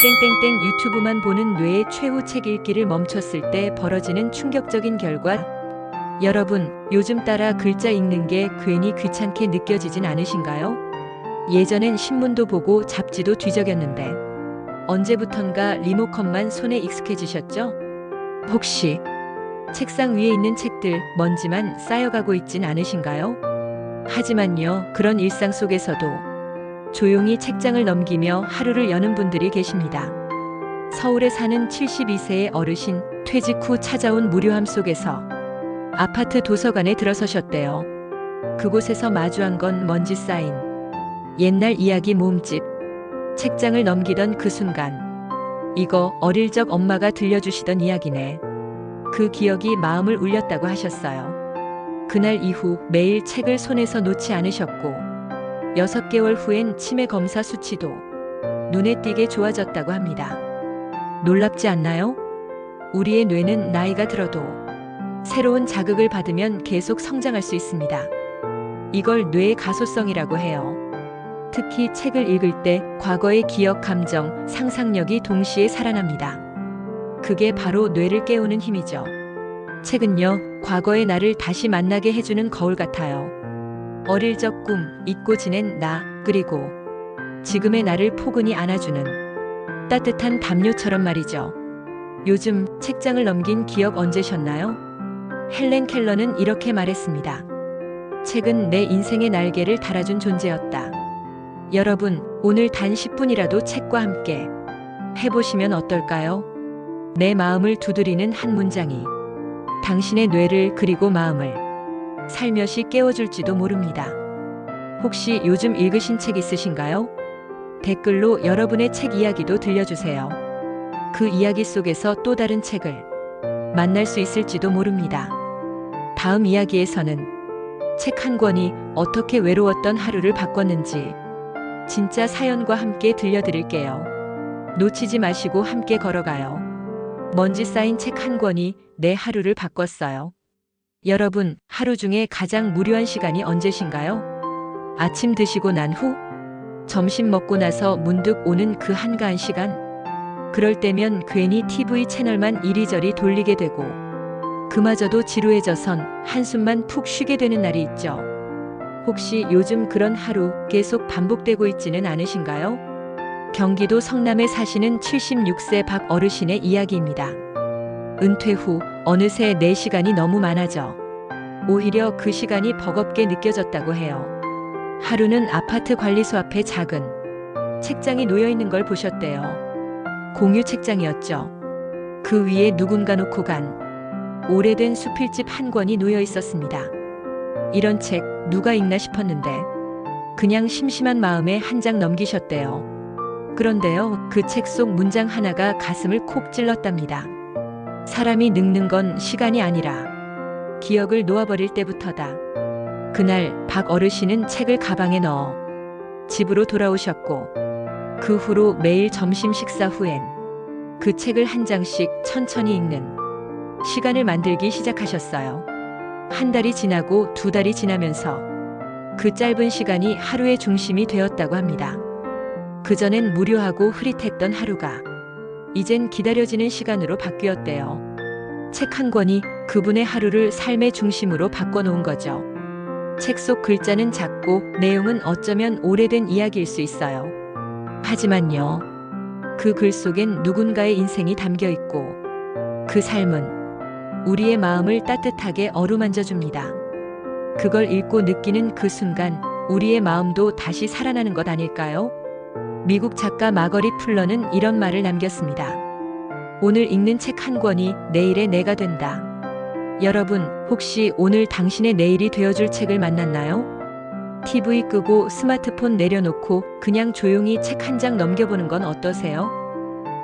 땡땡땡 유튜브만 보는 뇌의 최후 책 읽기를 멈췄을 때 벌어지는 충격적인 결과. 여러분, 요즘 따라 글자 읽는 게 괜히 귀찮게 느껴지진 않으신가요? 예전엔 신문도 보고 잡지도 뒤적였는데 언제부턴가 리모컨만 손에 익숙해지셨죠? 혹시 책상 위에 있는 책들 먼지만 쌓여가고 있진 않으신가요? 하지만요, 그런 일상 속에서도 조용히 책장을 넘기며 하루를 여는 분들이 계십니다. 서울에 사는 72세의 어르신, 퇴직 후 찾아온 무료함 속에서 아파트 도서관에 들어서셨대요. 그곳에서 마주한 건 먼지 쌓인 옛날 이야기 모음집. 책장을 넘기던 그 순간, 이거 어릴 적 엄마가 들려주시던 이야기네. 그 기억이 마음을 울렸다고 하셨어요. 그날 이후 매일 책을 손에서 놓지 않으셨고 6개월 후엔 치매 검사 수치도 눈에 띄게 좋아졌다고 합니다. 놀랍지 않나요? 우리의 뇌는 나이가 들어도 새로운 자극을 받으면 계속 성장할 수 있습니다. 이걸 뇌의 가소성이라고 해요. 특히 책을 읽을 때 과거의 기억, 감정, 상상력이 동시에 살아납니다. 그게 바로 뇌를 깨우는 힘이죠. 책은요, 과거의 나를 다시 만나게 해주는 거울 같아요. 어릴 적 꿈, 잊고 지낸 나, 그리고 지금의 나를 포근히 안아주는 따뜻한 담요처럼 말이죠. 요즘 책장을 넘긴 기억 언제셨나요? 헬렌 켈러는 이렇게 말했습니다. 책은 내 인생의 날개를 달아준 존재였다. 여러분, 오늘 단 10분이라도 책과 함께 해보시면 어떨까요? 내 마음을 두드리는 한 문장이 당신의 뇌를 그리고 마음을 살며시 깨워줄지도 모릅니다. 혹시 요즘 읽으신 책 있으신가요? 댓글로 여러분의 책 이야기도 들려주세요. 그 이야기 속에서 또 다른 책을 만날 수 있을지도 모릅니다. 다음 이야기에서는 책 한 권이 어떻게 외로웠던 하루를 바꿨는지 진짜 사연과 함께 들려드릴게요. 놓치지 마시고 함께 걸어가요. 먼지 쌓인 책 한 권이 내 하루를 바꿨어요. 여러분, 하루 중에 가장 무료한 시간이 언제신가요? 아침 드시고 난 후? 점심 먹고 나서 문득 오는 그 한가한 시간? 그럴 때면 괜히 TV 채널만 이리저리 돌리게 되고 그마저도 지루해져선 한숨만 푹 쉬게 되는 날이 있죠. 혹시 요즘 그런 하루 계속 반복되고 있지는 않으신가요? 경기도 성남에 사시는 76세 박 어르신의 이야기입니다. 은퇴 후 어느새 내 시간이 너무 많아져 오히려 그 시간이 버겁게 느껴졌다고 해요. 하루는 아파트 관리소 앞에 작은 책장이 놓여 있는 걸 보셨대요. 공유 책장이었죠. 그 위에 누군가 놓고 간 오래된 수필집 한 권이 놓여 있었습니다. 이런 책 누가 읽나 싶었는데 그냥 심심한 마음에 한 장 넘기셨대요. 그런데요, 그 책 속 문장 하나가 가슴을 콕 찔렀답니다. 사람이 늙는 건 시간이 아니라 기억을 놓아버릴 때부터다. 그날 박 어르신은 책을 가방에 넣어 집으로 돌아오셨고 그 후로 매일 점심 식사 후엔 그 책을 한 장씩 천천히 읽는 시간을 만들기 시작하셨어요. 한 달이 지나고 2달이 지나면서 그 짧은 시간이 하루의 중심이 되었다고 합니다. 그전엔 무료하고 흐릿했던 하루가 이젠 기다려지는 시간으로 바뀌었대요. 책 한 권이 그분의 하루를 삶의 중심으로 바꿔놓은 거죠. 책 속 글자는 작고 내용은 어쩌면 오래된 이야기일 수 있어요. 하지만요, 그 글 속엔 누군가의 인생이 담겨 있고 그 삶은 우리의 마음을 따뜻하게 어루만져 줍니다. 그걸 읽고 느끼는 그 순간 우리의 마음도 다시 살아나는 것 아닐까요? 미국 작가 마거릿 풀러는 이런 말을 남겼습니다. 오늘 읽는 책 한 권이 내일의 내가 된다. 여러분, 혹시 오늘 당신의 내일이 되어줄 책을 만났나요? TV 끄고 스마트폰 내려놓고 그냥 조용히 책 한 장 넘겨보는 건 어떠세요?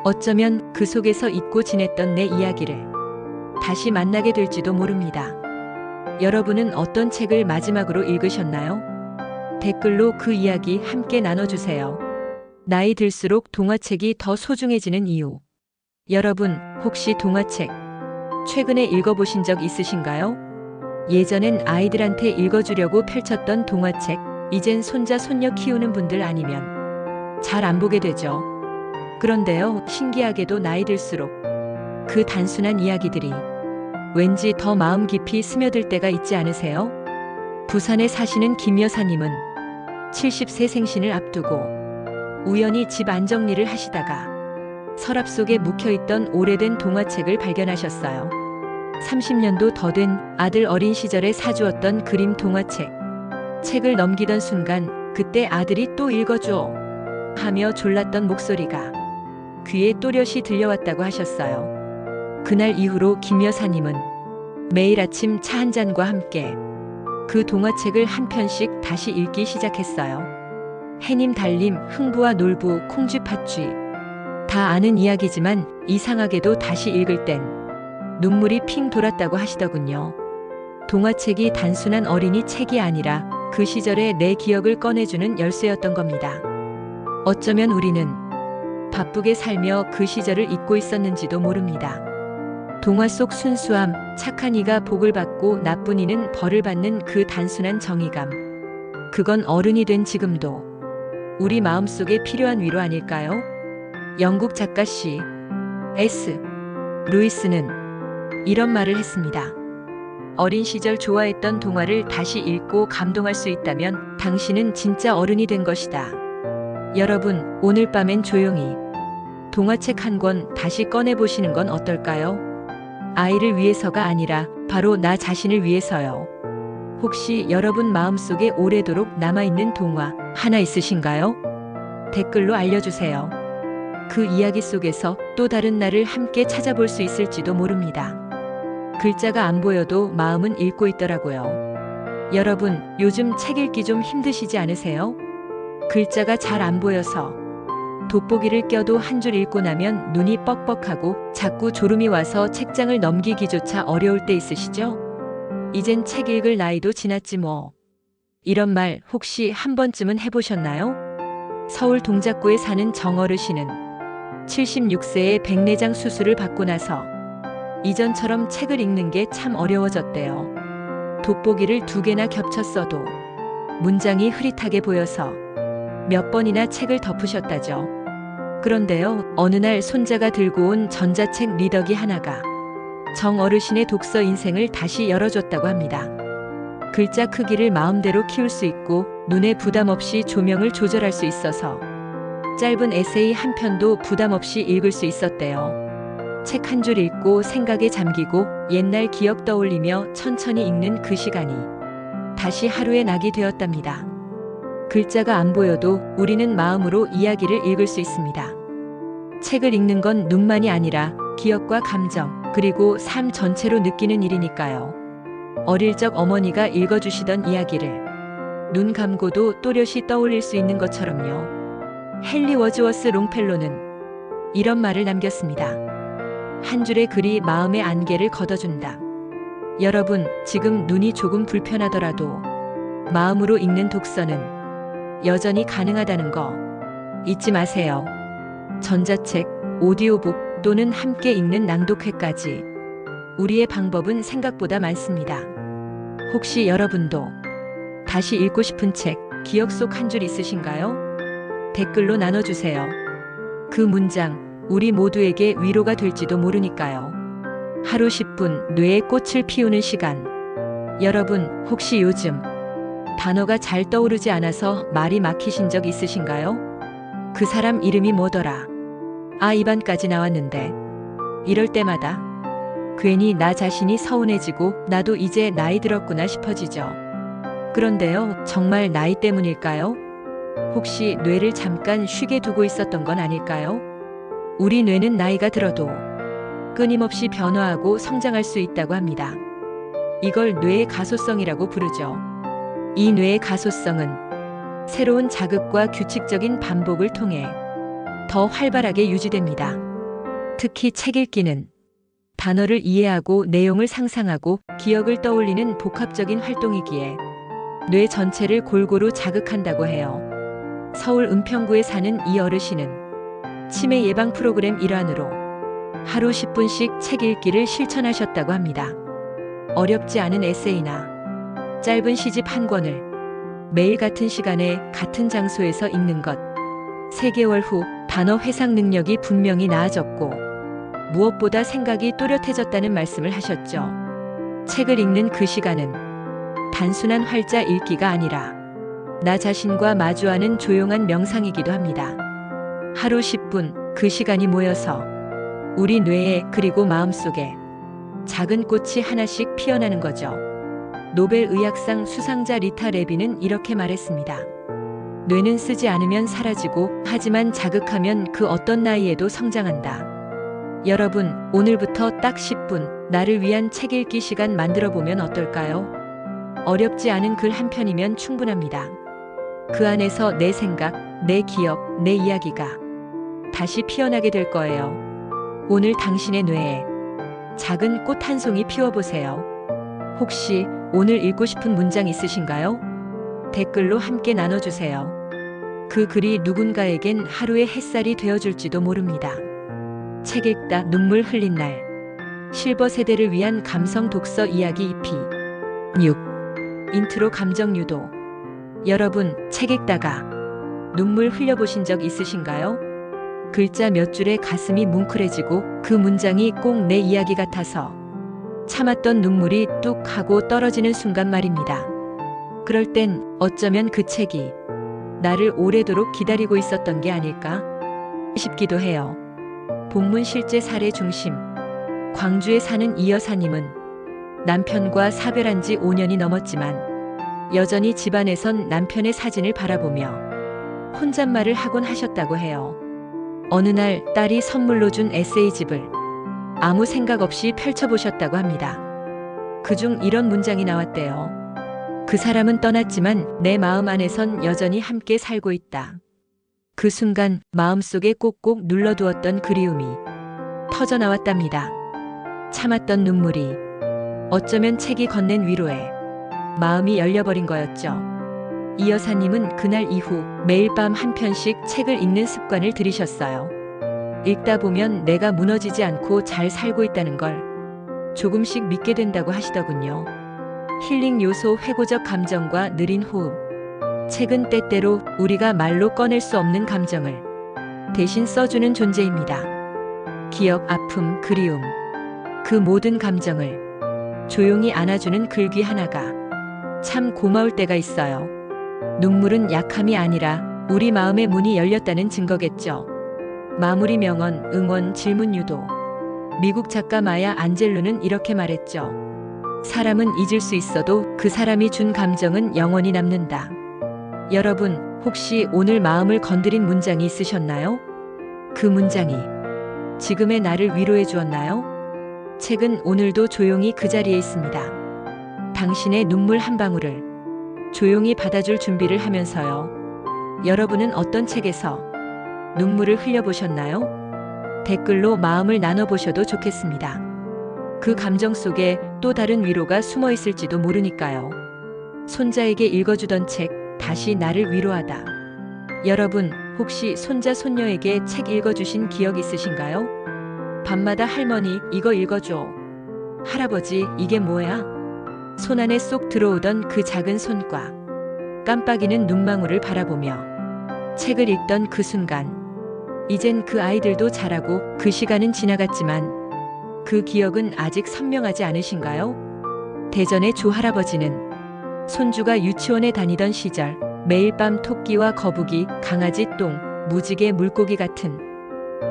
어쩌면 그 속에서 잊고 지냈던 내 이야기를 다시 만나게 될지도 모릅니다. 여러분은 어떤 책을 마지막으로 읽으셨나요? 댓글로 그 이야기 함께 나눠주세요. 나이 들수록 동화책이 더 소중해지는 이유. 여러분, 혹시 동화책 최근에 읽어보신 적 있으신가요? 예전엔 아이들한테 읽어주려고 펼쳤던 동화책, 이젠 손자 손녀 키우는 분들 아니면 잘 안 보게 되죠. 그런데요, 신기하게도 나이 들수록 그 단순한 이야기들이 왠지 더 마음 깊이 스며들 때가 있지 않으세요? 부산에 사시는 김 여사님은 70세 생신을 앞두고 우연히 집 안정리를 하시다가 서랍 속에 묵혀있던 오래된 동화책을 발견하셨어요. 30년도 더 된 아들 어린 시절에 사주었던 그림 동화책. 책을 넘기던 순간 그때 아들이 또 읽어줘 하며 졸랐던 목소리가 귀에 또렷이 들려왔다고 하셨어요. 그날 이후로 김 여사님은 매일 아침 차 한 잔과 함께 그 동화책을 한 편씩 다시 읽기 시작했어요. 해님 달님, 흥부와 놀부, 콩쥐 팥쥐. 다 아는 이야기지만 이상하게도 다시 읽을 땐 눈물이 핑 돌았다고 하시더군요. 동화책이 단순한 어린이 책이 아니라 그 시절의 내 기억을 꺼내주는 열쇠였던 겁니다. 어쩌면 우리는 바쁘게 살며 그 시절을 잊고 있었는지도 모릅니다. 동화 속 순수함, 착한 이가 복을 받고 나쁜 이는 벌을 받는 그 단순한 정의감. 그건 어른이 된 지금도 우리 마음속에 필요한 위로 아닐까요? 영국 작가 C.S. 루이스는 이런 말을 했습니다. 어린 시절 좋아했던 동화를 다시 읽고 감동할 수 있다면 당신은 진짜 어른이 된 것이다. 여러분, 오늘 밤엔 조용히 동화책 한 권 다시 꺼내보시는 건 어떨까요? 아이를 위해서가 아니라 바로 나 자신을 위해서요. 혹시 여러분 마음속에 오래도록 남아있는 동화 하나 있으신가요? 댓글로 알려주세요. 그 이야기 속에서 또 다른 나를 함께 찾아볼 수 있을지도 모릅니다. 글자가 안 보여도 마음은 읽고 있더라고요. 여러분, 요즘 책 읽기 좀 힘드시지 않으세요? 글자가 잘 안 보여서 돋보기를 껴도 한 줄 읽고 나면 눈이 뻑뻑하고 자꾸 졸음이 와서 책장을 넘기기조차 어려울 때 있으시죠? 이젠 책 읽을 나이도 지났지 뭐. 이런 말 혹시 한 번쯤은 해보셨나요? 서울 동작구에 사는 정어르신은 76세에 백내장 수술을 받고 나서 이전처럼 책을 읽는 게 참 어려워졌대요. 돋보기를 2개나 겹쳤어도 문장이 흐릿하게 보여서 몇 번이나 책을 덮으셨다죠. 그런데요, 어느 날 손자가 들고 온 전자책 리더기 하나가 정 어르신의 독서 인생을 다시 열어줬다고 합니다. 글자 크기를 마음대로 키울 수 있고 눈에 부담 없이 조명을 조절할 수 있어서 짧은 에세이 한 편도 부담 없이 읽을 수 있었대요. 책 한 줄 읽고 생각에 잠기고 옛날 기억 떠올리며 천천히 읽는 그 시간이 다시 하루의 낙이 되었답니다. 글자가 안 보여도 우리는 마음으로 이야기를 읽을 수 있습니다. 책을 읽는 건 눈만이 아니라 기억과 감정, 그리고 삶 전체로 느끼는 일이니까요. 어릴 적 어머니가 읽어주시던 이야기를 눈 감고도 또렷이 떠올릴 수 있는 것처럼요. 헨리 워즈워스 롱펠로는 이런 말을 남겼습니다. 한 줄의 글이 마음의 안개를 걷어준다. 여러분, 지금 눈이 조금 불편하더라도 마음으로 읽는 독서는 여전히 가능하다는 거 잊지 마세요. 전자책, 오디오북 또는 함께 읽는 낭독회까지 우리의 방법은 생각보다 많습니다. 혹시 여러분도 다시 읽고 싶은 책, 기억 속 한 줄 있으신가요? 댓글로 나눠주세요. 그 문장, 우리 모두에게 위로가 될지도 모르니까요. 하루 10분 뇌에 꽃을 피우는 시간. 여러분, 혹시 요즘 단어가 잘 떠오르지 않아서 말이 막히신 적 있으신가요? 그 사람 이름이 뭐더라? 아, 입안까지 나왔는데. 이럴 때마다 괜히 나 자신이 서운해지고 나도 이제 나이 들었구나 싶어지죠. 그런데요, 정말 나이 때문일까요? 혹시 뇌를 잠깐 쉬게 두고 있었던 건 아닐까요? 우리 뇌는 나이가 들어도 끊임없이 변화하고 성장할 수 있다고 합니다. 이걸 뇌의 가소성이라고 부르죠. 이 뇌의 가소성은 새로운 자극과 규칙적인 반복을 통해 더 활발하게 유지됩니다. 특히 책 읽기는 단어를 이해하고 내용을 상상하고 기억을 떠올리는 복합적인 활동이기에 뇌 전체를 골고루 자극한다고 해요. 서울 은평구에 사는 이 어르신은 치매 예방 프로그램 일환으로 하루 10분씩 책 읽기를 실천하셨다고 합니다. 어렵지 않은 에세이나 짧은 시집 한 권을 매일 같은 시간에 같은 장소에서 읽는 것. 3개월 후 단어 회상 능력이 분명히 나아졌고 무엇보다 생각이 또렷해졌다는 말씀을 하셨죠. 책을 읽는 그 시간은 단순한 활자 읽기가 아니라 나 자신과 마주하는 조용한 명상이기도 합니다. 하루 10분 그 시간이 모여서 우리 뇌에 그리고 마음속에 작은 꽃이 하나씩 피어나는 거죠. 노벨 의학상 수상자 리타 레비는 이렇게 말했습니다. 뇌는 쓰지 않으면 사라지고 하지만 자극하면 그 어떤 나이에도 성장한다. 여러분, 오늘부터 딱 10분 나를 위한 책 읽기 시간 만들어 보면 어떨까요? 어렵지 않은 글 한 편이면 충분합니다. 그 안에서 내 생각, 내 기억, 내 이야기가 다시 피어나게 될 거예요. 오늘 당신의 뇌에 작은 꽃 한 송이 피워보세요. 혹시 오늘 읽고 싶은 문장 있으신가요? 댓글로 함께 나눠주세요. 그 글이 누군가에겐 하루의 햇살이 되어줄지도 모릅니다. 책 읽다 눈물 흘린 날. 실버 세대를 위한 감성 독서 이야기 EP 6. 인트로 감정 유도. 여러분, 책 읽다가 눈물 흘려보신 적 있으신가요? 글자 몇 줄에 가슴이 뭉클해지고 그 문장이 꼭 내 이야기 같아서 참았던 눈물이 뚝 하고 떨어지는 순간 말입니다. 그럴 땐 어쩌면 그 책이 나를 오래도록 기다리고 있었던 게 아닐까 싶기도 해요. 본문 실제 사례 중심. 광주에 사는 이 여사님은 남편과 사별한 지 5년이 넘었지만 여전히 집안에선 남편의 사진을 바라보며 혼잣말을 하곤 하셨다고 해요. 어느 날 딸이 선물로 준 에세이집을 아무 생각 없이 펼쳐보셨다고 합니다. 그중 이런 문장이 나왔대요. 그 사람은 떠났지만 내 마음 안에선 여전히 함께 살고 있다. 그 순간 마음속에 꼭꼭 눌러두었던 그리움이 터져나왔답니다. 참았던 눈물이 어쩌면 책이 건넨 위로에 마음이 열려버린 거였죠. 이 여사님은 그날 이후 매일 밤 한 편씩 책을 읽는 습관을 들이셨어요. 읽다 보면 내가 무너지지 않고 잘 살고 있다는 걸 조금씩 믿게 된다고 하시더군요. 힐링 요소 회고적 감정과 느린 호흡. 책은 때때로 우리가 말로 꺼낼 수 없는 감정을 대신 써주는 존재입니다. 기억, 아픔, 그리움. 그 모든 감정을 조용히 안아주는 글귀 하나가 참 고마울 때가 있어요. 눈물은 약함이 아니라 우리 마음의 문이 열렸다는 증거겠죠. 마무리 명언, 응원, 질문 유도. 미국 작가 마야 안젤루는 이렇게 말했죠. 사람은 잊을 수 있어도 그 사람이 준 감정은 영원히 남는다. 여러분, 혹시 오늘 마음을 건드린 문장이 있으셨나요? 그 문장이 지금의 나를 위로해 주었나요? 책은 오늘도 조용히 그 자리에 있습니다. 당신의 눈물 한 방울을 조용히 받아줄 준비를 하면서요. 여러분은 어떤 책에서 눈물을 흘려보셨나요? 댓글로 마음을 나눠보셔도 좋겠습니다. 그 감정 속에 또 다른 위로가 숨어 있을지도 모르니까요. 손자에게 읽어주던 책, 다시 나를 위로하다. 여러분, 혹시 손자, 손녀에게 책 읽어주신 기억 있으신가요? 밤마다 할머니, 이거 읽어줘. 할아버지, 이게 뭐야? 손 안에 쏙 들어오던 그 작은 손과 깜빡이는 눈망울을 바라보며 책을 읽던 그 순간, 이젠 그 아이들도 자라고 그 시간은 지나갔지만 그 기억은 아직 선명하지 않으신가요? 대전의 조할아버지는 손주가 유치원에 다니던 시절 매일 밤 토끼와 거북이, 강아지 똥, 무지개 물고기 같은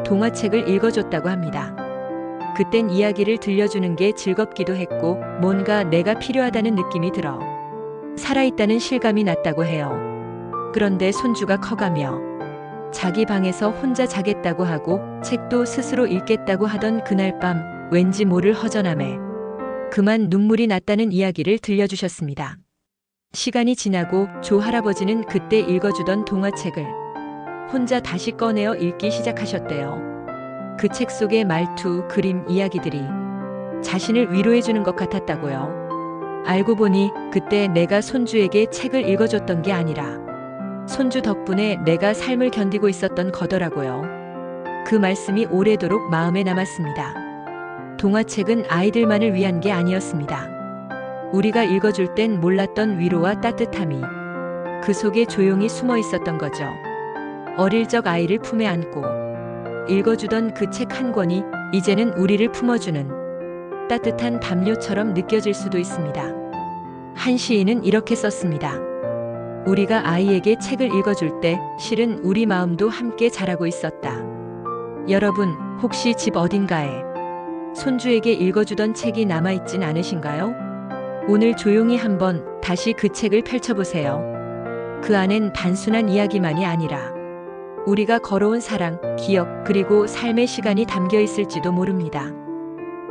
동화책을 읽어줬다고 합니다. 그땐 이야기를 들려주는 게 즐겁기도 했고 뭔가 내가 필요하다는 느낌이 들어 살아있다는 실감이 났다고 해요. 그런데 손주가 커가며 자기 방에서 혼자 자겠다고 하고 책도 스스로 읽겠다고 하던 그날 밤 왠지 모를 허전함에 그만 눈물이 났다는 이야기를 들려주셨습니다. 시간이 지나고 조 할아버지는 그때 읽어주던 동화책을 혼자 다시 꺼내어 읽기 시작하셨대요. 그 책 속의 말투, 그림, 이야기들이 자신을 위로해주는 것 같았다고요. 알고 보니 그때 내가 손주에게 책을 읽어줬던 게 아니라 손주 덕분에 내가 삶을 견디고 있었던 거더라고요. 그 말씀이 오래도록 마음에 남았습니다. 동화책은 아이들만을 위한 게 아니었습니다. 우리가 읽어줄 땐 몰랐던 위로와 따뜻함이 그 속에 조용히 숨어 있었던 거죠. 어릴 적 아이를 품에 안고 읽어주던 그 책 한 권이 이제는 우리를 품어주는 따뜻한 담요처럼 느껴질 수도 있습니다. 한 시인은 이렇게 썼습니다. 우리가 아이에게 책을 읽어줄 때 실은 우리 마음도 함께 자라고 있었다. 여러분, 혹시 집 어딘가에 손주에게 읽어주던 책이 남아있진 않으신가요? 오늘 조용히 한번 다시 그 책을 펼쳐보세요. 그 안엔 단순한 이야기만이 아니라 우리가 걸어온 사랑, 기억, 그리고 삶의 시간이 담겨 있을지도 모릅니다.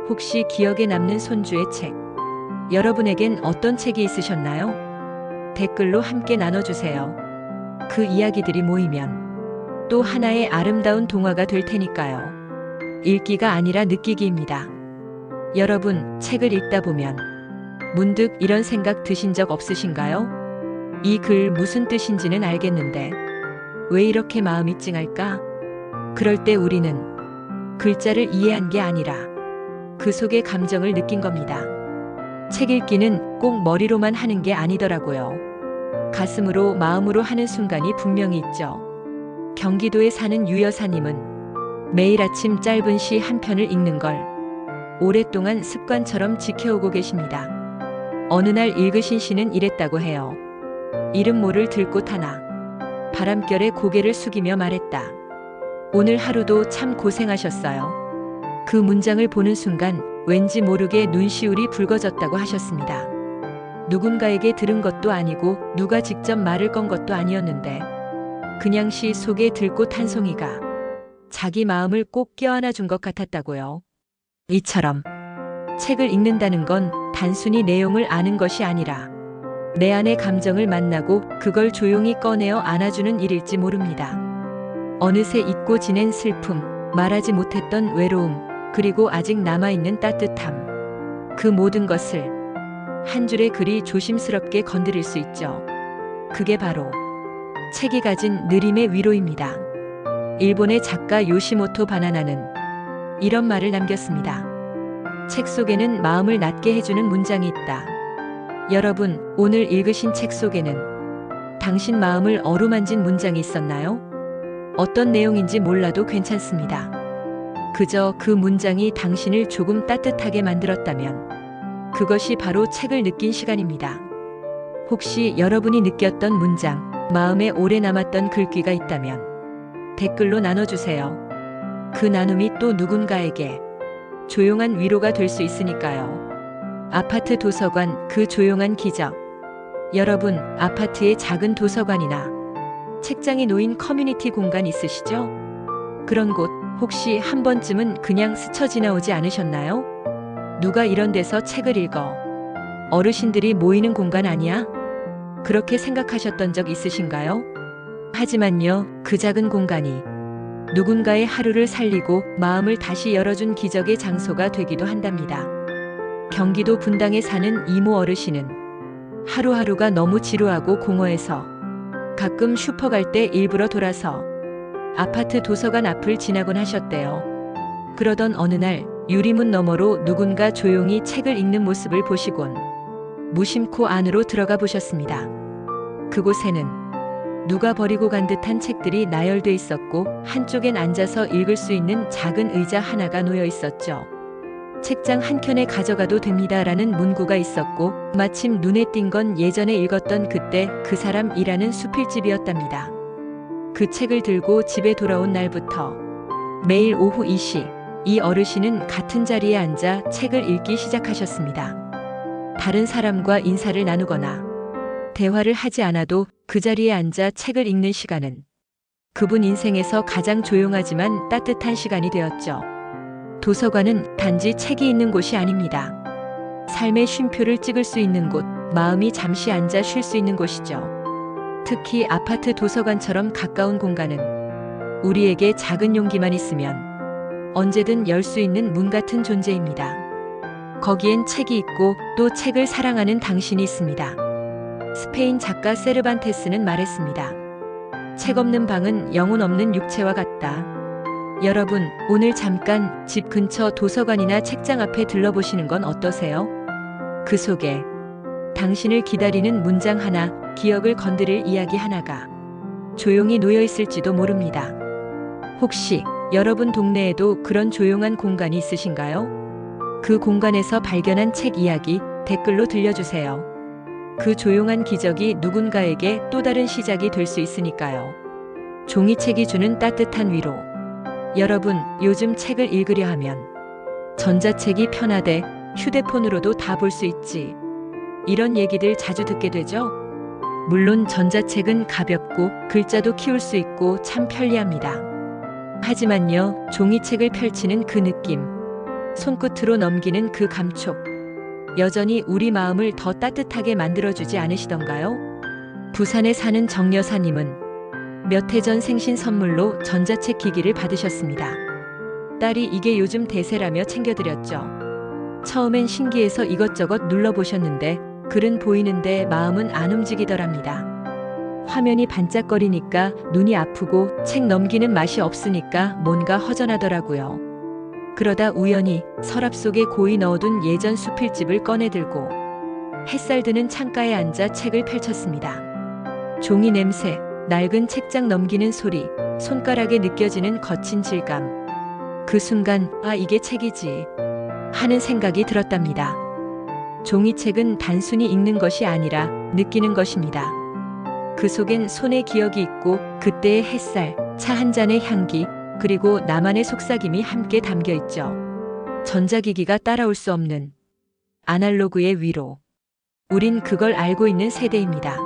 혹시 기억에 남는 손주의 책, 여러분에겐 어떤 책이 있으셨나요? 댓글로 함께 나눠주세요. 그 이야기들이 모이면 또 하나의 아름다운 동화가 될 테니까요. 읽기가 아니라 느끼기입니다. 여러분, 책을 읽다 보면 문득 이런 생각 드신 적 없으신가요? 이 글 무슨 뜻인지는 알겠는데 왜 이렇게 마음이 찡할까? 그럴 때 우리는 글자를 이해한 게 아니라 그 속의 감정을 느낀 겁니다. 책 읽기는 꼭 머리로만 하는 게 아니더라고요. 가슴으로, 마음으로 하는 순간이 분명히 있죠. 경기도에 사는 유 여사님은 매일 아침 짧은 시 한 편을 읽는 걸 오랫동안 습관처럼 지켜오고 계십니다. 어느 날 읽으신 시는 이랬다고 해요. 이름 모를 들꽃 하나, 바람결에 고개를 숙이며 말했다. 오늘 하루도 참 고생하셨어요. 그 문장을 보는 순간 왠지 모르게 눈시울이 붉어졌다고 하셨습니다. 누군가에게 들은 것도 아니고 누가 직접 말을 건 것도 아니었는데 그냥 시 속의 들꽃 한 송이가 자기 마음을 꼭 껴안아 준 것 같았다고요. 이처럼 책을 읽는다는 건 단순히 내용을 아는 것이 아니라 내 안의 감정을 만나고 그걸 조용히 꺼내어 안아주는 일일지 모릅니다. 어느새 잊고 지낸 슬픔, 말하지 못했던 외로움, 그리고 아직 남아있는 따뜻함. 그 모든 것을 한 줄의 글이 조심스럽게 건드릴 수 있죠. 그게 바로 책이 가진 느림의 위로입니다. 일본의 작가 요시모토 바나나는 이런 말을 남겼습니다. 책 속에는 마음을 낫게 해주는 문장이 있다. 여러분, 오늘 읽으신 책 속에는 당신 마음을 어루만진 문장이 있었나요? 어떤 내용인지 몰라도 괜찮습니다. 그저 그 문장이 당신을 조금 따뜻하게 만들었다면 그것이 바로 책을 느낀 시간입니다. 혹시 여러분이 느꼈던 문장, 마음에 오래 남았던 글귀가 있다면 댓글로 나눠주세요. 그 나눔이 또 누군가에게 조용한 위로가 될 수 있으니까요. 아파트 도서관, 그 조용한 기적. 여러분, 아파트의 작은 도서관이나 책장이 놓인 커뮤니티 공간 있으시죠? 그런 곳 혹시 한 번쯤은 그냥 스쳐 지나오지 않으셨나요? 누가 이런 데서 책을 읽어? 어르신들이 모이는 공간 아니야? 그렇게 생각하셨던 적 있으신가요? 하지만요, 그 작은 공간이 누군가의 하루를 살리고 마음을 다시 열어준 기적의 장소가 되기도 한답니다. 경기도 분당에 사는 이모 어르신은 하루하루가 너무 지루하고 공허해서 가끔 슈퍼 갈 때 일부러 돌아서 아파트 도서관 앞을 지나곤 하셨대요. 그러던 어느 날 유리문 너머로 누군가 조용히 책을 읽는 모습을 보시곤 무심코 안으로 들어가 보셨습니다. 그곳에는 누가 버리고 간 듯한 책들이 나열돼 있었고 한쪽엔 앉아서 읽을 수 있는 작은 의자 하나가 놓여 있었죠. 책장 한켠에 가져가도 됩니다라는 문구가 있었고 마침 눈에 띈 건 예전에 읽었던 그때 그 사람이라는 수필집이었답니다. 그 책을 들고 집에 돌아온 날부터 매일 오후 2시 이 어르신은 같은 자리에 앉아 책을 읽기 시작하셨습니다. 다른 사람과 인사를 나누거나 대화를 하지 않아도 그 자리에 앉아 책을 읽는 시간은 그분 인생에서 가장 조용하지만 따뜻한 시간이 되었죠. 도서관은 단지 책이 있는 곳이 아닙니다. 삶의 쉼표를 찍을 수 있는 곳, 마음이 잠시 앉아 쉴 수 있는 곳이죠. 특히 아파트 도서관처럼 가까운 공간은 우리에게 작은 용기만 있으면 언제든 열 수 있는 문 같은 존재입니다. 거기엔 책이 있고 또 책을 사랑하는 당신이 있습니다. 스페인 작가 세르반테스는 말했습니다. 책 없는 방은 영혼 없는 육체와 같다. 여러분, 오늘 잠깐 집 근처 도서관이나 책장 앞에 들러보시는 건 어떠세요? 그 속에 당신을 기다리는 문장 하나, 기억을 건드릴 이야기 하나가 조용히 놓여 있을지도 모릅니다. 혹시 여러분 동네에도 그런 조용한 공간이 있으신가요? 그 공간에서 발견한 책 이야기 댓글로 들려주세요. 그 조용한 기적이 누군가에게 또 다른 시작이 될 수 있으니까요. 종이책이 주는 따뜻한 위로. 여러분, 요즘 책을 읽으려 하면 전자책이 편하대 휴대폰으로도 다 볼 수 있지. 이런 얘기들 자주 듣게 되죠? 물론 전자책은 가볍고 글자도 키울 수 있고 참 편리합니다. 하지만요, 종이책을 펼치는 그 느낌, 손끝으로 넘기는 그 감촉, 여전히 우리 마음을 더 따뜻하게 만들어주지 않으시던가요? 부산에 사는 정 여사님은 몇 해 전 생신 선물로 전자책 기기를 받으셨습니다. 딸이 이게 요즘 대세라며 챙겨드렸죠. 처음엔 신기해서 이것저것 눌러보셨는데 글은 보이는데 마음은 안 움직이더랍니다. 화면이 반짝거리니까 눈이 아프고 책 넘기는 맛이 없으니까 뭔가 허전하더라고요. 그러다 우연히 서랍 속에 고이 넣어둔 예전 수필집을 꺼내들고 햇살 드는 창가에 앉아 책을 펼쳤습니다. 종이 냄새, 낡은 책장 넘기는 소리, 손가락에 느껴지는 거친 질감. 그 순간, 아, 이게 책이지 하는 생각이 들었답니다. 종이책은 단순히 읽는 것이 아니라 느끼는 것입니다. 그 속엔 손의 기억이 있고 그때의 햇살, 차 한 잔의 향기, 그리고 나만의 속삭임이 함께 담겨 있죠. 전자기기가 따라올 수 없는 아날로그의 위로. 우린 그걸 알고 있는 세대입니다.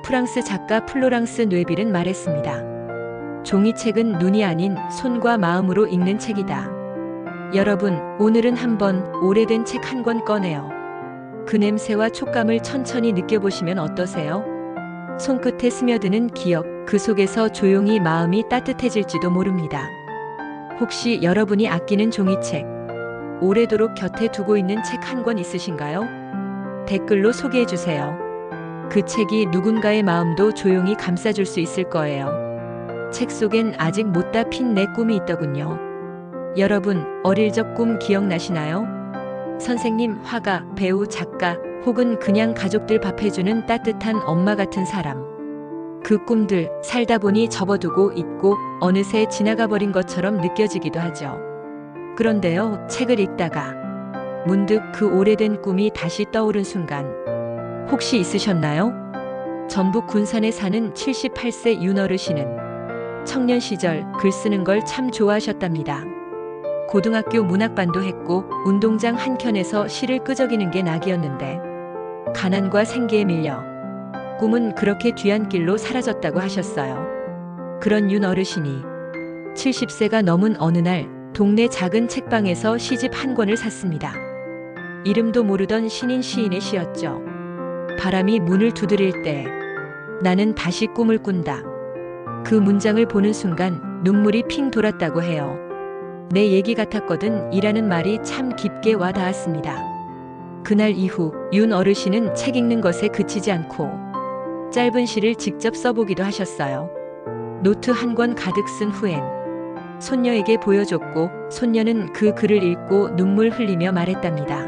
프랑스 작가 플로랑스 뇌빌은 말했습니다. 종이책은 눈이 아닌 손과 마음으로 읽는 책이다. 여러분, 오늘은 한번 오래된 책 한 권 꺼내요. 그 냄새와 촉감을 천천히 느껴보시면 어떠세요? 손끝에 스며드는 기억, 그 속에서 조용히 마음이 따뜻해질지도 모릅니다. 혹시 여러분이 아끼는 종이책, 오래도록 곁에 두고 있는 책 한 권 있으신가요? 댓글로 소개해주세요. 그 책이 누군가의 마음도 조용히 감싸줄 수 있을 거예요. 책 속엔 아직 못다 핀 내 꿈이 있더군요. 여러분, 어릴 적 꿈 기억나시나요? 선생님, 화가, 배우, 작가, 혹은 그냥 가족들 밥 해주는 따뜻한 엄마 같은 사람. 그 꿈들 살다 보니 접어두고 있고 어느새 지나가 버린 것처럼 느껴지기도 하죠. 그런데요, 책을 읽다가 문득 그 오래된 꿈이 다시 떠오른 순간 혹시 있으셨나요? 전북 군산에 사는 78세 윤어르신은 청년 시절 글 쓰는 걸 참 좋아하셨답니다. 고등학교 문학반도 했고 운동장 한켠에서 시를 끄적이는 게 낙이었는데 가난과 생계에 밀려 꿈은 그렇게 뒤안길로 사라졌다고 하셨어요. 그런 윤 어르신이 70세가 넘은 어느 날 동네 작은 책방에서 시집 한 권을 샀습니다. 이름도 모르던 신인 시인의 시였죠. 바람이 문을 두드릴 때 나는 다시 꿈을 꾼다. 그 문장을 보는 순간 눈물이 핑 돌았다고 해요. 내 얘기 같았거든 이라는 말이 참 깊게 와 닿았습니다. 그날 이후 윤 어르신은 책 읽는 것에 그치지 않고 짧은 시를 직접 써보기도 하셨어요. 노트 한 권 가득 쓴 후엔 손녀에게 보여줬고 손녀는 그 글을 읽고 눈물 흘리며 말했답니다.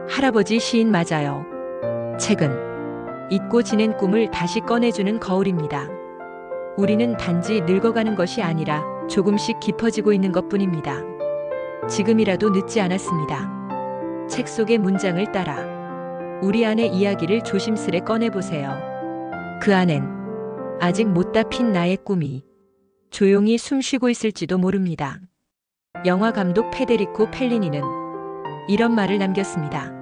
할아버지 시인 맞아요. 책은 잊고 지낸 꿈을 다시 꺼내주는 거울입니다. 우리는 단지 늙어가는 것이 아니라 조금씩 깊어지고 있는 것뿐입니다. 지금이라도 늦지 않았습니다. 책 속의 문장을 따라 우리 안의 이야기를 조심스레 꺼내보세요. 그 안엔 아직 못다 핀 나의 꿈이 조용히 숨쉬고 있을지도 모릅니다. 영화 감독 페데리코 펠리니는 이런 말을 남겼습니다.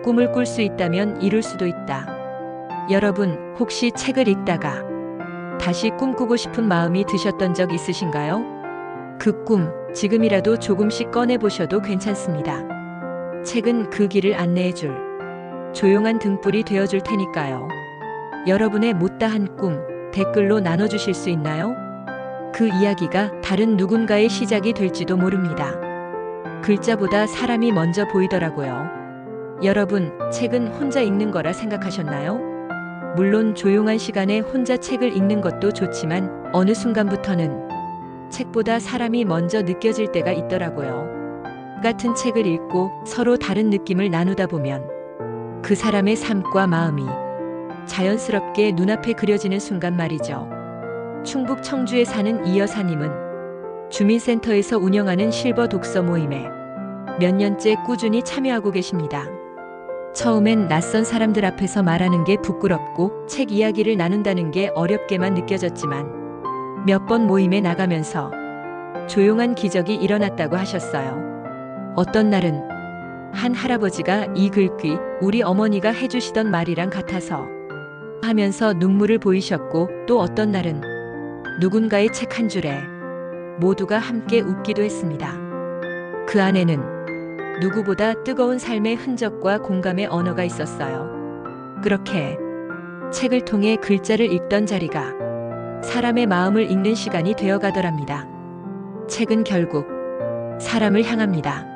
꿈을 꿀 수 있다면 이룰 수도 있다. 여러분, 혹시 책을 읽다가 다시 꿈꾸고 싶은 마음이 드셨던 적 있으신가요? 그 꿈, 지금이라도 조금씩 꺼내보셔도 괜찮습니다. 책은 그 길을 안내해줄 조용한 등불이 되어줄 테니까요. 여러분의 못다한 꿈, 댓글로 나눠주실 수 있나요? 그 이야기가 다른 누군가의 시작이 될지도 모릅니다. 글자보다 사람이 먼저 보이더라고요. 여러분, 책은 혼자 읽는 거라 생각하셨나요? 물론 조용한 시간에 혼자 책을 읽는 것도 좋지만 어느 순간부터는 책보다 사람이 먼저 느껴질 때가 있더라고요. 같은 책을 읽고 서로 다른 느낌을 나누다 보면 그 사람의 삶과 마음이 자연스럽게 눈앞에 그려지는 순간 말이죠. 충북 청주에 사는 이 여사님은 주민센터에서 운영하는 실버 독서 모임에 몇 년째 꾸준히 참여하고 계십니다. 처음엔 낯선 사람들 앞에서 말하는 게 부끄럽고 책 이야기를 나눈다는 게 어렵게만 느껴졌지만 몇 번 모임에 나가면서 조용한 기적이 일어났다고 하셨어요. 어떤 날은 한 할아버지가 이 글귀 우리 어머니가 해주시던 말이랑 같아서 하면서 눈물을 보이셨고, 또 어떤 날은 누군가의 책 한 줄에 모두가 함께 웃기도 했습니다. 그 안에는 누구보다 뜨거운 삶의 흔적과 공감의 언어가 있었어요. 그렇게 책을 통해 글자를 읽던 자리가 사람의 마음을 읽는 시간이 되어 가더랍니다. 책은 결국 사람을 향합니다.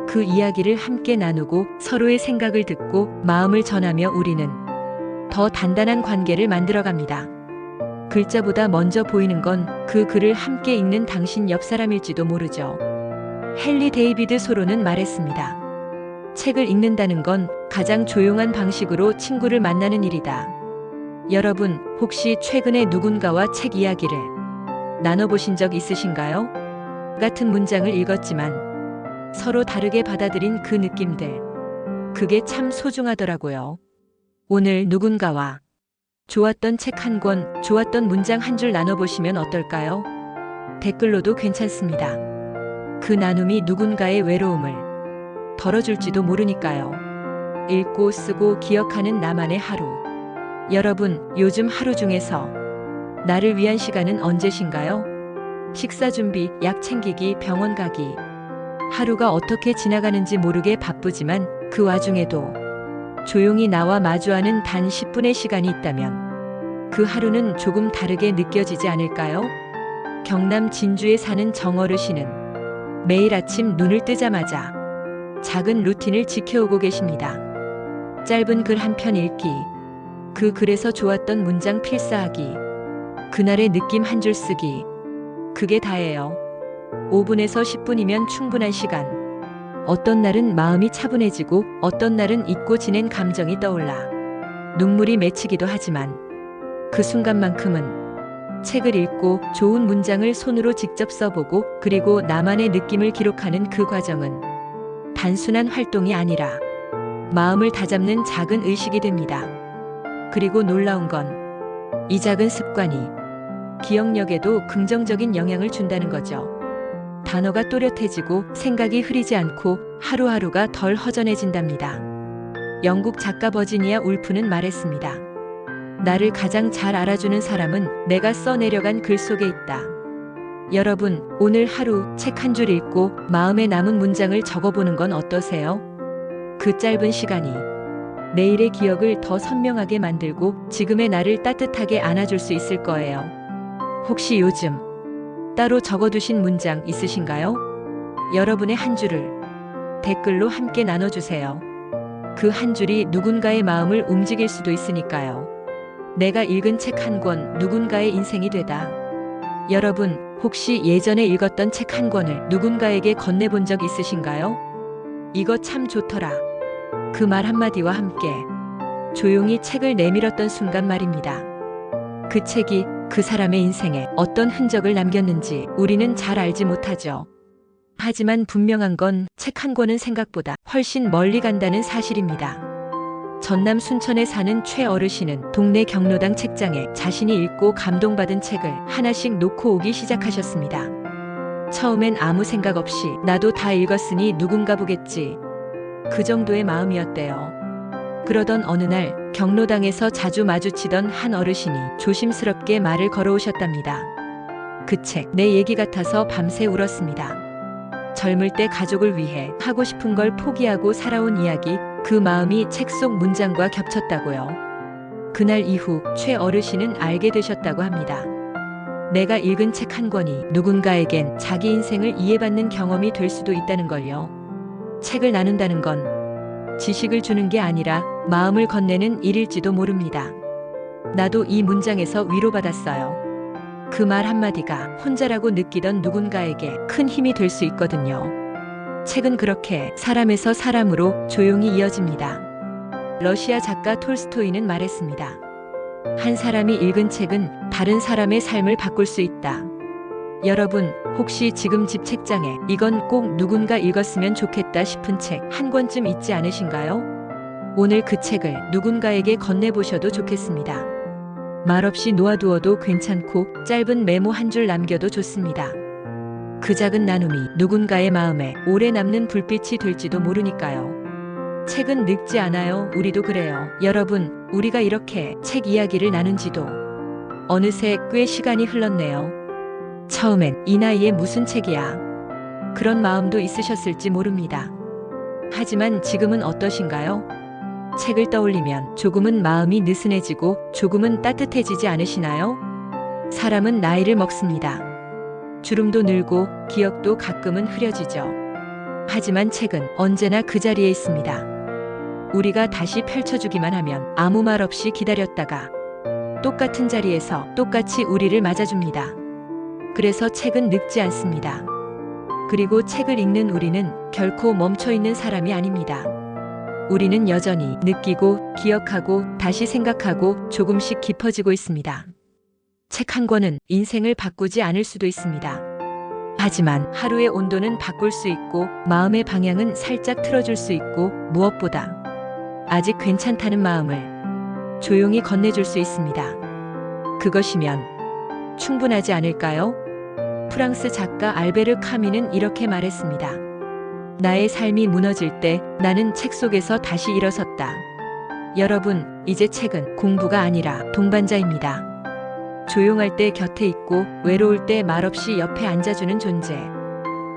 그 이야기를 함께 나누고 서로의 생각을 듣고 마음을 전하며 우리는 더 단단한 관계를 만들어갑니다. 글자보다 먼저 보이는 건 그 글을 함께 읽는 당신 옆 사람일지도 모르죠. 헨리 데이비드 소로는 말했습니다. 책을 읽는다는 건 가장 조용한 방식으로 친구를 만나는 일이다. 여러분, 혹시 최근에 누군가와 책 이야기를 나눠보신 적 있으신가요? 같은 문장을 읽었지만 서로 다르게 받아들인 그 느낌들, 그게 참 소중하더라고요. 오늘 누군가와 좋았던 책 한 권, 좋았던 문장 한 줄 나눠보시면 어떨까요? 댓글로도 괜찮습니다. 그 나눔이 누군가의 외로움을 덜어줄지도 모르니까요. 읽고 쓰고 기억하는 나만의 하루. 여러분, 요즘 하루 중에서 나를 위한 시간은 언제신가요? 식사 준비, 약 챙기기, 병원 가기. 하루가 어떻게 지나가는지 모르게 바쁘지만 그 와중에도 조용히 나와 마주하는 단 10분의 시간이 있다면 그 하루는 조금 다르게 느껴지지 않을까요? 경남 진주에 사는 정어르신은 매일 아침 눈을 뜨자마자 작은 루틴을 지켜오고 계십니다. 짧은 글 한 편 읽기, 그 글에서 좋았던 문장 필사하기, 그날의 느낌 한 줄 쓰기, 그게 다예요. 5분에서 10분이면 충분한 시간. 어떤 날은 마음이 차분해지고 어떤 날은 잊고 지낸 감정이 떠올라 눈물이 맺히기도 하지만 그 순간만큼은 책을 읽고 좋은 문장을 손으로 직접 써보고 그리고 나만의 느낌을 기록하는 그 과정은 단순한 활동이 아니라 마음을 다잡는 작은 의식이 됩니다. 그리고 놀라운 건 이 작은 습관이 기억력에도 긍정적인 영향을 준다는 거죠. 단어가 또렷해지고 생각이 흐리지 않고 하루하루가 덜 허전해진답니다. 영국 작가 버지니아 울프는 말했습니다. 나를 가장 잘 알아주는 사람은 내가 써내려간 글 속에 있다. 여러분, 오늘 하루 책 한 줄 읽고 마음에 남은 문장을 적어보는 건 어떠세요? 그 짧은 시간이 내일의 기억을 더 선명하게 만들고 지금의 나를 따뜻하게 안아줄 수 있을 거예요. 혹시 요즘 따로 적어두신 문장 있으신가요? 여러분의 한 줄을 댓글로 함께 나눠주세요. 그 한 줄이 누군가의 마음을 움직일 수도 있으니까요. 내가 읽은 책 한 권, 누군가의 인생이 되다. 여러분, 혹시 예전에 읽었던 책 한 권을 누군가에게 건네본 적 있으신가요? 이거 참 좋더라. 그 말 한마디와 함께 조용히 책을 내밀었던 순간 말입니다. 그 책이 그 사람의 인생에 어떤 흔적을 남겼는지 우리는 잘 알지 못하죠. 하지만 분명한 건 책 한 권은 생각보다 훨씬 멀리 간다는 사실입니다. 전남 순천에 사는 최 어르신은 동네 경로당 책장에 자신이 읽고 감동받은 책을 하나씩 놓고 오기 시작하셨습니다. 처음엔 아무 생각 없이 나도 다 읽었으니 누군가 보겠지. 그 정도의 마음이었대요. 그러던 어느 날 경로당에서 자주 마주치던 한 어르신이 조심스럽게 말을 걸어오셨답니다. 그 책, 내 얘기 같아서 밤새 울었습니다. 젊을 때 가족을 위해 하고 싶은 걸 포기하고 살아온 이야기, 그 마음이 책 속 문장과 겹쳤다고요. 그날 이후 최 어르신은 알게 되셨다고 합니다. 내가 읽은 책 한 권이 누군가에겐 자기 인생을 이해받는 경험이 될 수도 있다는 걸요. 책을 나눈다는 건 지식을 주는 게 아니라 마음을 건네는 일일지도 모릅니다. 나도 이 문장에서 위로받았어요. 그 말 한마디가 혼자라고 느끼던 누군가에게 큰 힘이 될 수 있거든요. 책은 그렇게 사람에서 사람으로 조용히 이어집니다. 러시아 작가 톨스토이는 말했습니다. 한 사람이 읽은 책은 다른 사람의 삶을 바꿀 수 있다. 여러분, 혹시 지금 집 책장에 이건 꼭 누군가 읽었으면 좋겠다 싶은 책 한 권쯤 있지 않으신가요? 오늘 그 책을 누군가에게 건네보셔도 좋겠습니다. 말없이 놓아두어도 괜찮고 짧은 메모 한 줄 남겨도 좋습니다. 그 작은 나눔이 누군가의 마음에 오래 남는 불빛이 될지도 모르니까요. 책은 늙지 않아요. 우리도 그래요. 여러분, 우리가 이렇게 책 이야기를 나눈 지도 어느새 꽤 시간이 흘렀네요. 처음엔 이 나이에 무슨 책이야? 그런 마음도 있으셨을지 모릅니다. 하지만 지금은 어떠신가요? 책을 떠올리면 조금은 마음이 느슨해지고 조금은 따뜻해지지 않으시나요? 사람은 나이를 먹습니다. 주름도 늘고 기억도 가끔은 흐려지죠. 하지만 책은 언제나 그 자리에 있습니다. 우리가 다시 펼쳐주기만 하면 아무 말 없이 기다렸다가 똑같은 자리에서 똑같이 우리를 맞아줍니다. 그래서 책은 늙지 않습니다. 그리고 책을 읽는 우리는 결코 멈춰있는 사람이 아닙니다. 우리는 여전히 느끼고 기억하고 다시 생각하고 조금씩 깊어지고 있습니다. 책 한 권은 인생을 바꾸지 않을 수도 있습니다. 하지만 하루의 온도는 바꿀 수 있고 마음의 방향은 살짝 틀어줄 수 있고 무엇보다 아직 괜찮다는 마음을 조용히 건네줄 수 있습니다. 그것이면 충분하지 않을까요? 프랑스 작가 알베르 카미는 이렇게 말했습니다. 나의 삶이 무너질 때 나는 책 속에서 다시 일어섰다. 여러분, 이제 책은 공부가 아니라 동반자입니다. 조용할 때 곁에 있고 외로울 때 말없이 옆에 앉아주는 존재.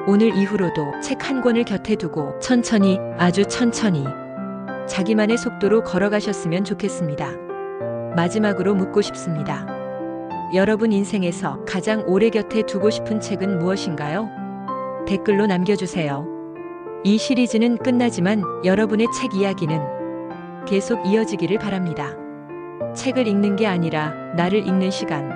오늘 이후로도 책 한 권을 곁에 두고 천천히, 아주 천천히 자기만의 속도로 걸어가셨으면 좋겠습니다. 마지막으로 묻고 싶습니다. 여러분 인생에서 가장 오래 곁에 두고 싶은 책은 무엇인가요? 댓글로 남겨주세요. 이 시리즈는 끝나지만 여러분의 책 이야기는 계속 이어지기를 바랍니다. 책을 읽는 게 아니라 나를 읽는 시간.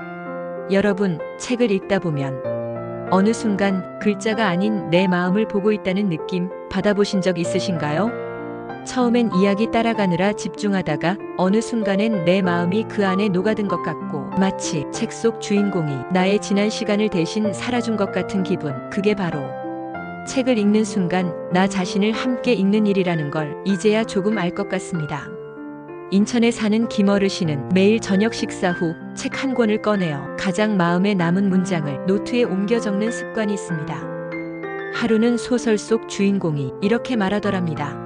여러분, 책을 읽다 보면 어느 순간 글자가 아닌 내 마음을 보고 있다는 느낌 받아보신 적 있으신가요? 처음엔 이야기 따라가느라 집중하다가 어느 순간엔 내 마음이 그 안에 녹아든 것 같고 마치 책 속 주인공이 나의 지난 시간을 대신 살아준 것 같은 기분. 그게 바로 책을 읽는 순간 나 자신을 함께 읽는 일이라는 걸 이제야 조금 알 것 같습니다. 인천에 사는 김어르신은 매일 저녁 식사 후 책 한 권을 꺼내어 가장 마음에 남은 문장을 노트에 옮겨 적는 습관이 있습니다. 하루는 소설 속 주인공이 이렇게 말하더랍니다.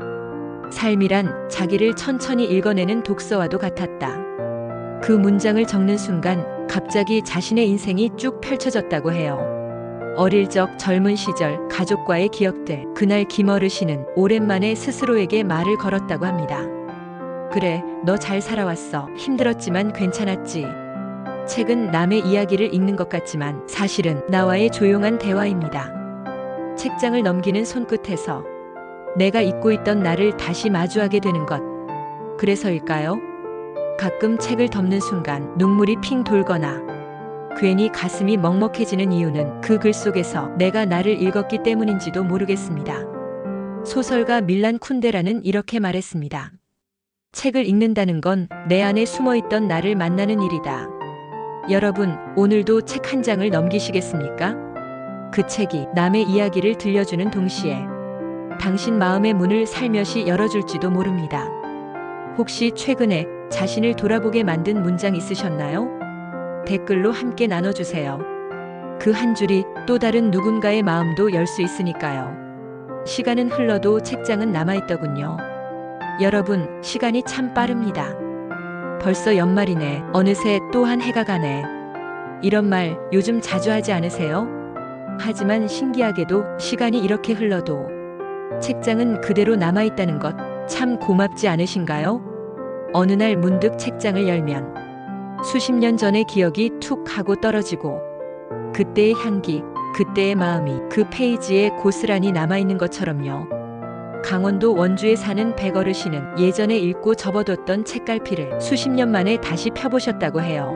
삶이란 자기를 천천히 읽어내는 독서와도 같았다. 그 문장을 적는 순간 갑자기 자신의 인생이 쭉 펼쳐졌다고 해요. 어릴 적 젊은 시절 가족과의 기억들. 그날 김어르신은 오랜만에 스스로에게 말을 걸었다고 합니다. 그래, 너 잘 살아왔어. 힘들었지만 괜찮았지. 책은 남의 이야기를 읽는 것 같지만 사실은 나와의 조용한 대화입니다. 책장을 넘기는 손끝에서 내가 잊고 있던 나를 다시 마주하게 되는 것. 그래서일까요? 가끔 책을 덮는 순간 눈물이 핑 돌거나 괜히 가슴이 먹먹해지는 이유는 그 글 속에서 내가 나를 읽었기 때문인지도 모르겠습니다. 소설가 밀란 쿤데라는 이렇게 말했습니다. 책을 읽는다는 건 내 안에 숨어있던 나를 만나는 일이다. 여러분, 오늘도 책 한 장을 넘기시겠습니까? 그 책이 남의 이야기를 들려주는 동시에 당신 마음의 문을 살며시 열어줄지도 모릅니다. 혹시 최근에 자신을 돌아보게 만든 문장 있으셨나요? 댓글로 함께 나눠주세요. 그 한 줄이 또 다른 누군가의 마음도 열 수 있으니까요. 시간은 흘러도 책장은 남아있더군요. 여러분, 시간이 참 빠릅니다. 벌써 연말이네. 어느새 또 한 해가 가네. 이런 말 요즘 자주 하지 않으세요? 하지만 신기하게도 시간이 이렇게 흘러도 책장은 그대로 남아있다는 것 참 고맙지 않으신가요? 어느 날 문득 책장을 열면 수십 년 전의 기억이 툭 하고 떨어지고 그때의 향기, 그때의 마음이 그 페이지에 고스란히 남아있는 것처럼요. 강원도 원주에 사는 백어르신은 예전에 읽고 접어뒀던 책갈피를 수십 년 만에 다시 펴보셨다고 해요.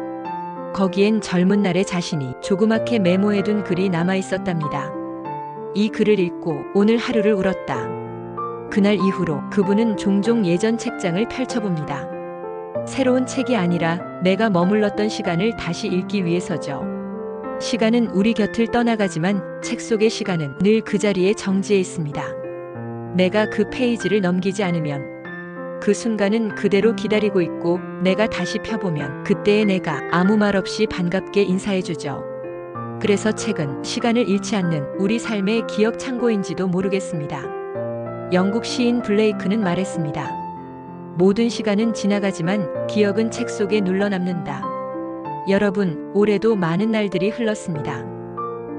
거기엔 젊은 날의 자신이 조그맣게 메모해둔 글이 남아있었답니다. 이 글을 읽고 오늘 하루를 울었다. 그날 이후로 그분은 종종 예전 책장을 펼쳐봅니다. 새로운 책이 아니라 내가 머물렀던 시간을 다시 읽기 위해서죠. 시간은 우리 곁을 떠나가지만 책 속의 시간은 늘 그 자리에 정지해 있습니다. 내가 그 페이지를 넘기지 않으면 그 순간은 그대로 기다리고 있고, 내가 다시 펴보면 그때의 내가 아무 말 없이 반갑게 인사해주죠. 그래서 책은 시간을 잃지 않는 우리 삶의 기억 창고인지도 모르겠습니다. 영국 시인 블레이크는 말했습니다. 모든 시간은 지나가지만 기억은 책 속에 눌러남는다. 여러분, 올해도 많은 날들이 흘렀습니다.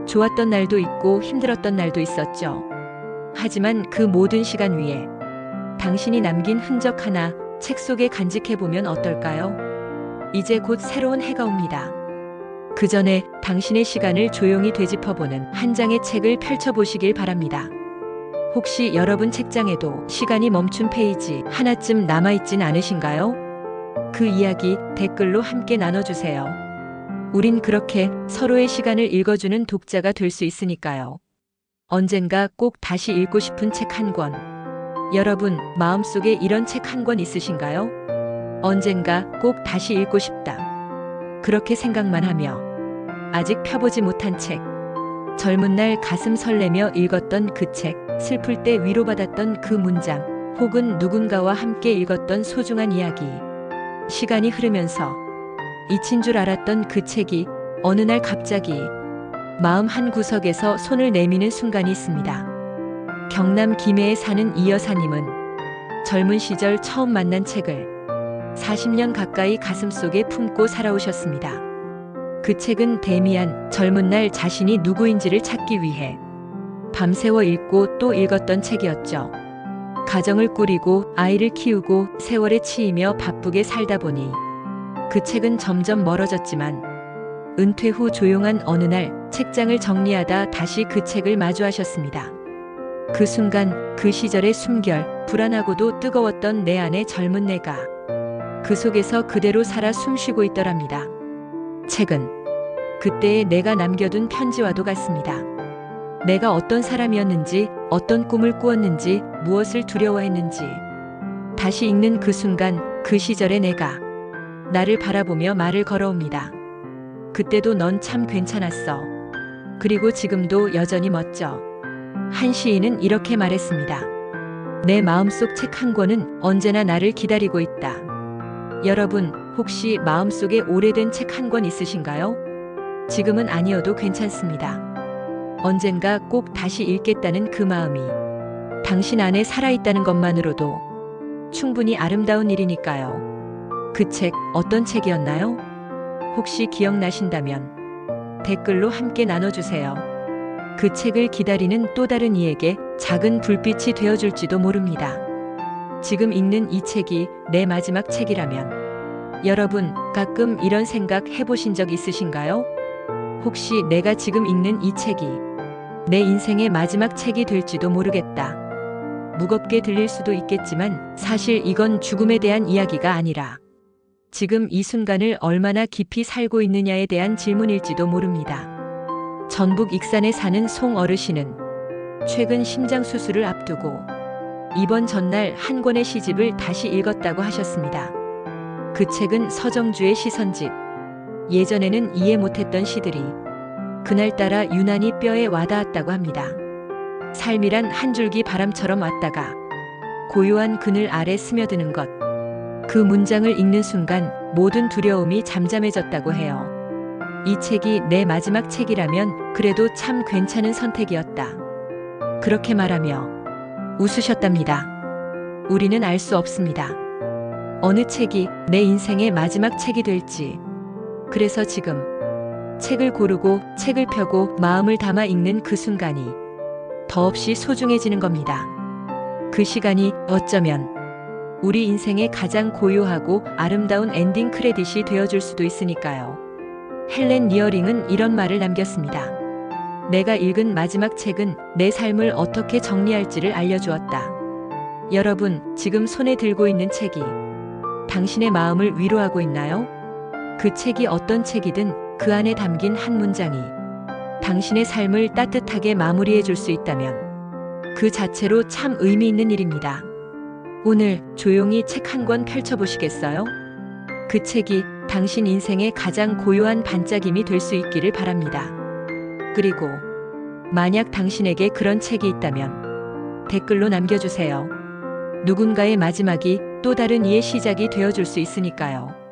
좋았던 날도 있고 힘들었던 날도 있었죠. 하지만 그 모든 시간 위에 당신이 남긴 흔적 하나 책 속에 간직해보면 어떨까요? 이제 곧 새로운 해가 옵니다. 그 전에 당신의 시간을 조용히 되짚어보는 한 장의 책을 펼쳐보시길 바랍니다. 혹시 여러분 책장에도 시간이 멈춘 페이지 하나쯤 남아있진 않으신가요? 그 이야기 댓글로 함께 나눠주세요. 우린 그렇게 서로의 시간을 읽어주는 독자가 될 수 있으니까요. 언젠가 꼭 다시 읽고 싶은 책 한 권. 여러분, 마음속에 이런 책 한 권 있으신가요? 언젠가 꼭 다시 읽고 싶다. 그렇게 생각만 하며 아직 펴보지 못한 책. 젊은 날 가슴 설레며 읽었던 그 책, 슬플 때 위로받았던 그 문장, 혹은 누군가와 함께 읽었던 소중한 이야기. 시간이 흐르면서 잊힌 줄 알았던 그 책이 어느 날 갑자기 마음 한 구석에서 손을 내미는 순간이 있습니다. 경남 김해에 사는 이 여사님은 젊은 시절 처음 만난 책을 40년 가까이 가슴속에 품고 살아오셨습니다. 그 책은 데미안, 젊은 날 자신이 누구인지를 찾기 위해 밤새워 읽고 또 읽었던 책이었죠. 가정을 꾸리고 아이를 키우고 세월에 치이며 바쁘게 살다 보니 그 책은 점점 멀어졌지만, 은퇴 후 조용한 어느 날 책장을 정리하다 다시 그 책을 마주하셨습니다. 그 순간, 그 시절의 숨결, 불안하고도 뜨거웠던 내 안의 젊은 내가 그 속에서 그대로 살아 숨쉬고 있더랍니다. 책은 그때의 내가 남겨둔 편지와도 같습니다. 내가 어떤 사람이었는지, 어떤 꿈을 꾸었는지, 무엇을 두려워했는지 다시 읽는 그 순간, 그 시절의 내가 나를 바라보며 말을 걸어옵니다. 그때도 넌 참 괜찮았어. 그리고 지금도 여전히 멋져. 한 시인은 이렇게 말했습니다. 내 마음속 책 한 권은 언제나 나를 기다리고 있다. 여러분, 혹시 마음속에 오래된 책 한 권 있으신가요? 지금은 아니어도 괜찮습니다. 언젠가 꼭 다시 읽겠다는 그 마음이 당신 안에 살아있다는 것만으로도 충분히 아름다운 일이니까요. 그 책, 어떤 책이었나요? 혹시 기억나신다면 댓글로 함께 나눠주세요. 그 책을 기다리는 또 다른 이에게 작은 불빛이 되어줄지도 모릅니다. 지금 읽는 이 책이 내 마지막 책이라면, 여러분, 가끔 이런 생각 해보신 적 있으신가요? 혹시 내가 지금 읽는 이 책이 내 인생의 마지막 책이 될지도 모르겠다. 무겁게 들릴 수도 있겠지만 사실 이건 죽음에 대한 이야기가 아니라 지금 이 순간을 얼마나 깊이 살고 있느냐에 대한 질문일지도 모릅니다. 전북 익산에 사는 송 어르신은 최근 심장 수술을 앞두고 입원 전날 한 권의 시집을 다시 읽었다고 하셨습니다. 그 책은 서정주의 시선집. 예전에는 이해 못했던 시들이 그날따라 유난히 뼈에 와닿았다고 합니다. 삶이란 한 줄기 바람처럼 왔다가 고요한 그늘 아래 스며드는 것. 그 문장을 읽는 순간 모든 두려움이 잠잠해졌다고 해요. 이 책이 내 마지막 책이라면 그래도 참 괜찮은 선택이었다. 그렇게 말하며 웃으셨답니다. 우리는 알 수 없습니다. 어느 책이 내 인생의 마지막 책이 될지. 그래서 지금 책을 고르고 책을 펴고 마음을 담아 읽는 그 순간이 더없이 소중해지는 겁니다. 그 시간이 어쩌면 우리 인생의 가장 고요하고 아름다운 엔딩 크레딧이 되어줄 수도 있으니까요. 헬렌 리어링은 이런 말을 남겼습니다. 내가 읽은 마지막 책은 내 삶을 어떻게 정리할지를 알려주었다. 여러분, 지금 손에 들고 있는 책이 당신의 마음을 위로하고 있나요? 그 책이 어떤 책이든 그 안에 담긴 한 문장이 당신의 삶을 따뜻하게 마무리해 줄 수 있다면 그 자체로 참 의미 있는 일입니다. 오늘 조용히 책 한 권 펼쳐보시겠어요? 그 책이 당신 인생의 가장 고요한 반짝임이 될 수 있기를 바랍니다. 그리고 만약 당신에게 그런 책이 있다면 댓글로 남겨주세요. 누군가의 마지막이 또 다른 이의 시작이 되어줄 수 있으니까요.